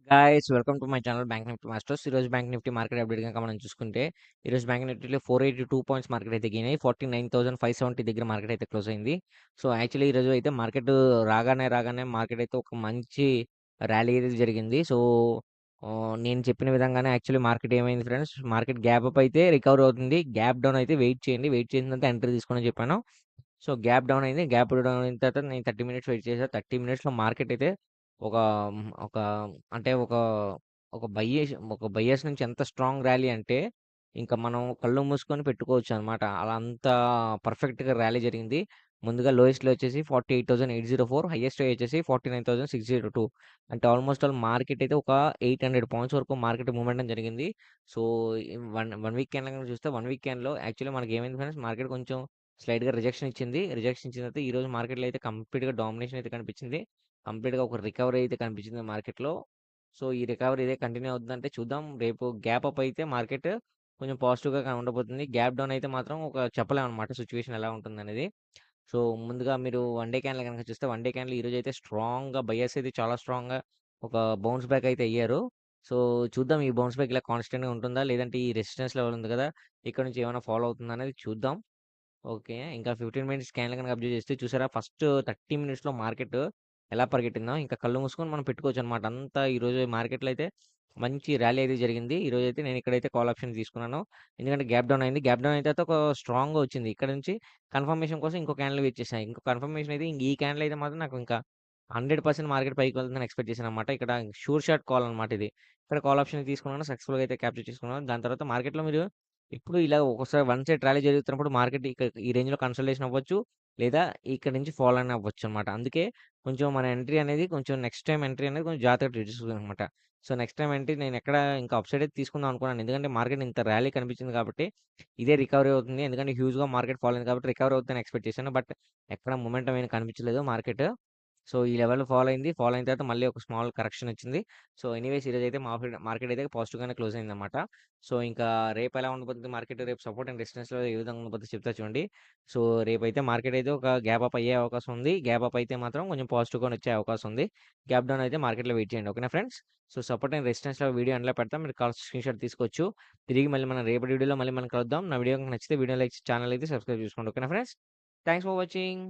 Guys welcome to my channel bank Nifty masters. ఈరోజు bank Nifty market update కనుక మనం చూసుకుంటే ఈరోజు బ్యాంక్ నిఫ్టీలో 482 పాయింట్స్ మార్కెట్ అయితే గెయిన్ అయ్యి 49,570 దగ్గర మార్కెట్ అయితే క్లోజ్ అయింది. సో యాక్చువల్లీ ఈరోజు అయితే మార్కెట్ రాగానే మార్కెట్ అయితే ఒక మంచి ర్యాలీ అయితే జరిగింది. సో నేను చెప్పిన విధంగానే యాక్చువల్లీ మార్కెట్ ఏమైంది ఫ్రెండ్స్, మార్కెట్ గ్యాప్ అప్ అయితే రికవర్ అవుతుంది. గ్యాప్ డౌన్ అయితే వెయిట్ చేయండి, వెయిట్ చేసిన తర్వాత ఎంట్రీ తీసుకోమని చెప్పాను. సో గ్యాప్ డౌన్ అయింది. గ్యాప్ డౌన్ అయిన తర్వాత నేను 30 మినిట్స్ వెయిట్ చేశాను. 30 మినిట్స్‌లో మార్కెట్ అయితే ఒక ఒక అంటే ఒక బయ్యర్స్ నుంచి ఎంత స్ట్రాంగ్ ర్యాలీ అంటే, ఇంక మనం కళ్ళు మూసుకొని పెట్టుకోవచ్చనమాట. అలా అంత పర్ఫెక్ట్‌గా ర్యాలీ జరిగింది. ముందుగా లోయెస్ట్‌లో వచ్చేసి 48,804, హైయెస్ట్ వచ్చేసి 49,602. అంటే ఆల్మోస్ట్ ఆల్ మార్కెట్ అయితే ఒక 800 పాయింట్స్ వరకు మార్కెట్ మూవ్‌మెంటం జరిగింది. సో, ఈ వన్ వీక్ క్యాండిల్ గనుక చూస్తే, వన్ వీక్ క్యాండిల్‌లో యాక్చువల్లీ మనకేమైంది ఫ్రెండ్స్, మార్కెట్ కొంచెం స్లైట్‌గా రిజెక్షన్ ఇచ్చింది. రిజెక్షన్ ఇచ్చిన తర్వాత ఈరోజు మార్కెట్‌లో అయితే కంప్లీట్‌గా డామినేషన్ అయితే కనిపించింది. కంప్లీట్‌గా ఒక రికవరీ అయితే కనిపించింది మార్కెట్‌లో. సో, ఈ రికవరీ ఇదే కంటిన్యూ అవుతుందంటే చూద్దాం. రేపు గ్యాప్ అప్ అయితే మార్కెట్ కొంచెం పాజిటివ్‌గా ఉండబోతుంది. గ్యాప్ డౌన్ అయితే మాత్రం చెప్పలేమనమాట సిట్యుయేషన్ ఎలా ఉంటుందనేది. సో, ముందుగా మీరు వన్ డే క్యాండిల్ గనక చూస్తే, వన్ డే క్యాండిల్ ఈరోజైతే స్ట్రాంగ్‌గా బయర్స్ అయితే చాలా స్ట్రాంగ్‌గా ఒక బౌన్స్ బ్యాక్ అయితే అయ్యారు. సో, చూద్దాం ఈ బౌన్స్ బ్యాక్ ఇలా కాన్స్టెంట్‌గా ఉంటుందా? లేదంటే ఈ రెసిస్టెన్స్ లెవెల్ ఉంది కదా! ఇక్కడ నుంచి ఏమైనా ఫాలో అవుతుందా అనేది చూద్దాం. ఓకే. ఇంకా 15 మినిట్స్ క్యాండిల్ గనక అబ్జర్వ్ చేస్తే చూసారా, ఫస్ట్ 30 మినిట్స్‌లో మార్కెట్ ఎలా పరిగెట్టిందో, ఇంకా కళ్ళు మూసుకొని మనం పెట్టుకోవచ్చనమాట. అంతా ఈరోజు మార్కెట్‌లో అయితే మంచి ర్యాలీ అయితే జరిగింది. ఈరోజైతే నేను ఇక్కడైతే కాల్ ఆప్షన్ తీసుకున్నాను. ఎందుకంటే గ్యాప్ డౌన్ అయింది. గ్యాప్ డౌన్ అయిన తర్వాత ఒక స్ట్రాంగ్‌గా వచ్చింది. ఇక్కడ నుంచి కన్ఫర్మేషన్ కోసం ఇంకో క్యాండిల్ వెయిట్ చేశా. ఇంకో కన్ఫర్మేషన్ అయితే ఈ క్యాండిల్ అయితే మాత్రం నాకు ఇంకా 100% మార్కెట్ పైకి వెళ్తుందని ఎక్స్‌పెక్ట్ చేశాననమాట. ఇక్కడ షూర్ షాట్ కాల్ అనమాట ఇది. ఇక్కడ కాల్ ఆప్షన్ తీసుకున్నాను. సక్సెస్‌ఫుల్‌గా అయితే క్యాప్చర్ చేసుకున్నాను. దాని తర్వాత మార్కెట్‌లో మీరు ఇప్పుడు ఇలా ఒక్కోసారి వన్ సైడ్ ర్యాలీ జరుగుతున్నప్పుడు మార్కెట్ ఈ రేంజ్‌లో కన్సల్టేషన్ అవ్వచ్చు. లేదా ఇక్కడి నుంచి ఫాల్ అని అవ్వచ్చనమాట. అందుకే కొంచెం మన ఎంట్రీ అనేది కొంచెం నెక్స్ట్ టైమ్ ఎంట్రీ అనేది కొంచెం జాగ్రత్తగా తీసుకోవాలనమాట. సో, నెక్స్ట్ టైమ్ ఎంట్రీ నేనెక్కడ ఇంకా అప్ సైడే తీసుకుందాం అనుకున్నాను. ఎందుకంటే మార్కెట్ ఇంత ర్యాలీ కనిపించింది కాబట్టి ఇదే రికవరీ అవుతుంది. ఎందుకంటే హ్యూజ్‌గా మార్కెట్ ఫాల్ అయింది కాబట్టి రికవరీ అవుతుందని ఎక్స్‌పెక్ట్ చేశాను. బట్ ఎక్కడ మొమెంటం ఏమి కనిపించలేదు మార్కెట్. సో, ఈ లెవెల్‌లో ఫాల్ అయింది. ఫాల్ అయిన తర్వాత మళ్ళీ ఒక స్మాల్ కరెక్షన్ వచ్చింది. సో, ఎనీవేస్ ఈరోజైతే మార్కెట్ అయితే పాజిటివ్‌గానే క్లోజ్ అయిందన్నమాట. సో, ఇంకా రేపు ఎలా ఉండబోతుంది మార్కెట్, రేపు సపోర్ట్ అండ్ రెసిస్టెన్స్‌లో ఏ విధంగా ఉండబోతుందో చెప్తా చూడండి. సో, రేపైతే మార్కెట్ అయితే ఒక గ్యాప్ అప్ అయ్యే అవకాశం ఉంది. గ్యాప్ అప్ అయితే మాత్రం కొంచెం పాజిటివ్‌గానే వచ్చే అవకాశం ఉంది. గ్యాప్ డౌన్ అయితే మార్కెట్‌లో వెయిట్ చేయండి. ఓకేనా ఫ్రెండ్స్? సో, సపోర్ట్ అండ్ రెసిస్టెన్స్‌లో వీడియో ఎండ్‌లో పెడతాం. మీరు కావాల్సిన స్క్రీన్‌షాట్ తీసుకోవచ్చు. తిరిగి మళ్ళీ మనం రేపటి వీడియోలో మళ్ళీ మనం కలుద్దాం. నా వీడియో గనుక నచ్చితే వీడియో లైక్, ఛానల్ అయితే సబ్స్క్రైబ్ చేసుకోండి. ఓకేనా ఫ్రెండ్స్? Thanks for watching.